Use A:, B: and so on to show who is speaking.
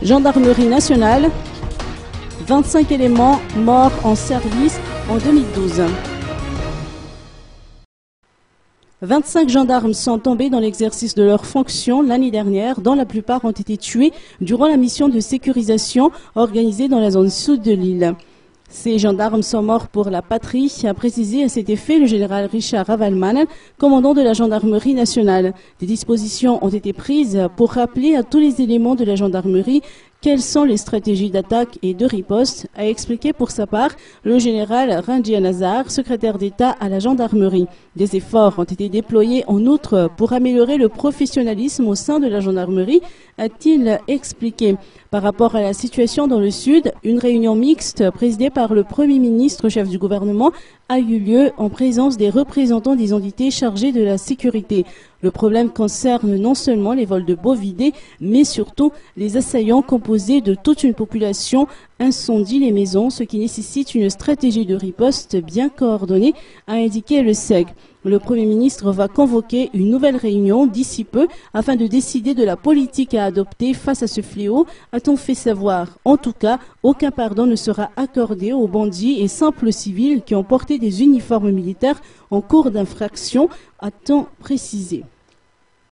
A: Gendarmerie nationale, 25 éléments morts en service en 2012. 25 gendarmes sont tombés dans l'exercice de leurs fonctions l'année dernière, dont la plupart ont été tués durant la mission de sécurisation organisée dans la zone sud de l'île. Ces gendarmes sont morts pour la patrie, a précisé à cet effet le général Richard Ravalman, commandant de la gendarmerie nationale. Des dispositions ont été prises pour rappeler à tous les éléments de la gendarmerie quelles sont les stratégies d'attaque et de riposte, a expliqué pour sa part le général Randy Nazar, secrétaire d'État à la gendarmerie. Des efforts ont été déployés en outre pour améliorer le professionnalisme au sein de la gendarmerie, a-t-il expliqué. Par rapport à la situation dans le Sud, une réunion mixte présidée par le Premier ministre, chef du gouvernement, a eu lieu en présence des représentants des entités chargées de la sécurité. Le problème concerne non seulement les vols de bovidés, mais surtout les assaillants composés de toute une population incendient les maisons, ce qui nécessite une stratégie de riposte bien coordonnée, a indiqué le SEG. Le Premier ministre va convoquer une nouvelle réunion d'ici peu afin de décider de la politique à adopter face à ce fléau, a-t-on fait savoir. En tout cas, aucun pardon ne sera accordé aux bandits et simples civils qui ont porté des uniformes militaires en cours d'infraction, a-t-on précisé.